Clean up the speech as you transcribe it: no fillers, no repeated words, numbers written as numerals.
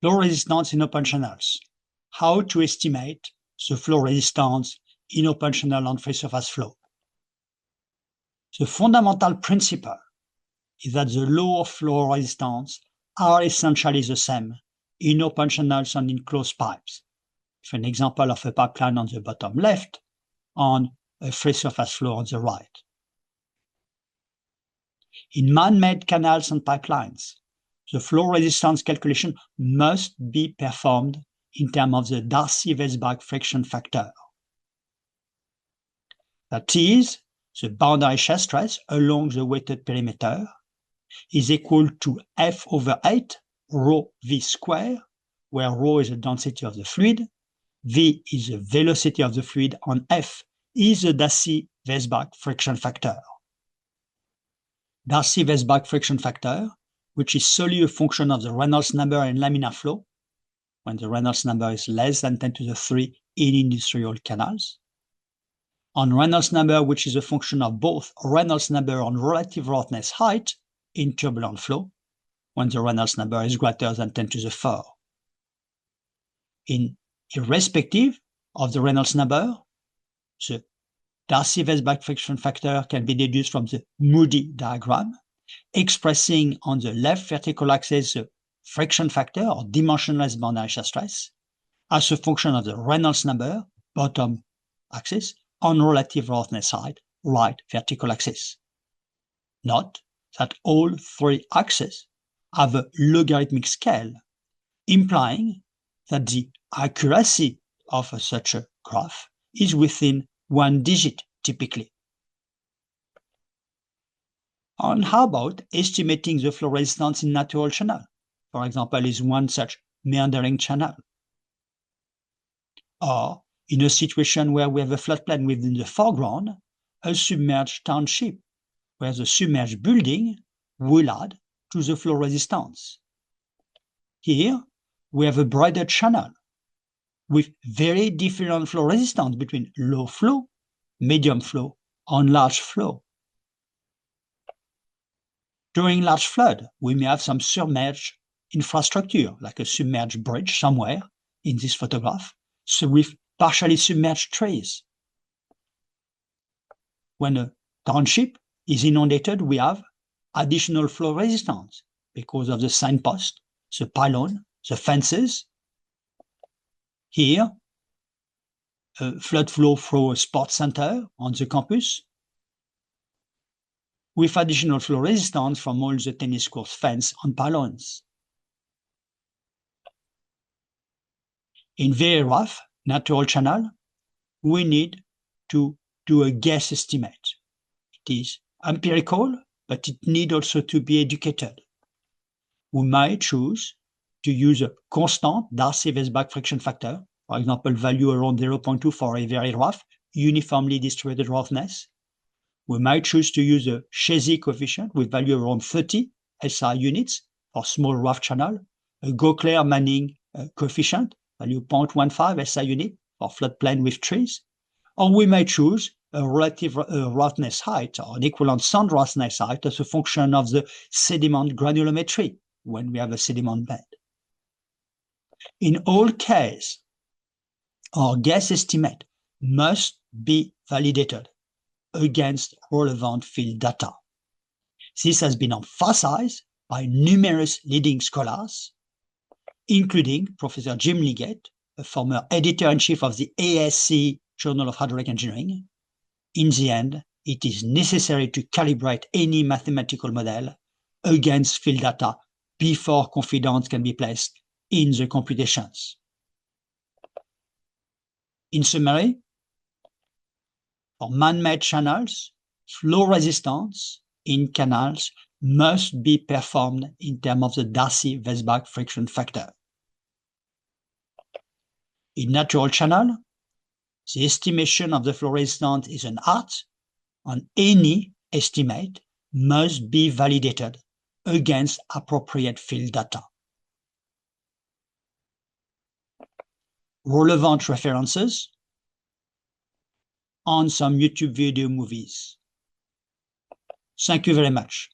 Flow resistance in open channels. How to estimate the flow resistance in open channel and free surface flow. The fundamental principle is that the law of flow resistance are essentially the same in open channels and in closed pipes. With an example of a pipeline on the bottom left and a free surface flow on the right. In man-made canals and pipelines, the flow resistance calculation must be performed in terms of the Darcy-Weisbach friction factor. That is, the boundary shear stress along the weighted perimeter is equal to F over 8 rho V square, where rho is the density of the fluid, V is the velocity of the fluid, and F is the Darcy-Weisbach friction factor. Darcy-Weisbach friction factor, which is solely a function of the Reynolds number in laminar flow, when the Reynolds number is less than 10 to the 3 in industrial canals, and Reynolds number, which is a function of both Reynolds number and relative roughness height in turbulent flow, when the Reynolds number is greater than 10 to the 4. Irrespective of the Reynolds number, the Darcy-Weisbach friction factor can be deduced from the Moody diagram, expressing on the left vertical axis the friction factor or dimensionless boundary shear stress as a function of the Reynolds number, bottom axis, on relative roughness height, right vertical axis. Note that all three axes have a logarithmic scale, implying that the accuracy of such a graph is within 1 digit typically. And how about estimating the flow resistance in natural channel? For example, is one such meandering channel. Or in a situation where we have a floodplain within the foreground, a submerged township, where the submerged building will add to the flow resistance. Here, we have a braided channel with very different flow resistance between low flow, medium flow, and large flow. During large flood, we may have some submerged infrastructure, like a submerged bridge somewhere in this photograph, so with partially submerged trees. When a township is inundated, we have additional flow resistance because of the signpost, the pylon, the fences. Here, a flood flow through a sports center on the campus, with additional flow resistance from all the tennis courts fence and pylons. In very rough natural channel, we need to do a guess estimate. It is empirical, but it needs also to be educated. We might choose to use a constant Darcy-Weisbach friction factor, for example, value around 0.2 for a very rough, uniformly distributed roughness. We might choose to use a Chazy coefficient with value around 30 SI units for small rough channel, a Gauclair-Manning coefficient, value 0.15 SI unit for floodplain with trees, or we may choose a relative roughness height or an equivalent sand roughness height as a function of the sediment granulometry when we have a sediment bed. In all cases, our guess estimate must be validated against relevant field data. This has been emphasized by numerous leading scholars, including Professor Jim Liggett, a former editor-in-chief of the ASCE Journal of Hydraulic Engineering. In the end, it is necessary to calibrate any mathematical model against field data before confidence can be placed in the computations. In summary, for man-made channels, flow resistance in canals must be performed in terms of the Darcy-Weisbach friction factor. In natural channel, the estimation of the flow resistance is an art, and any estimate must be validated against appropriate field data. Relevant references on some YouTube video movies. Thank you very much.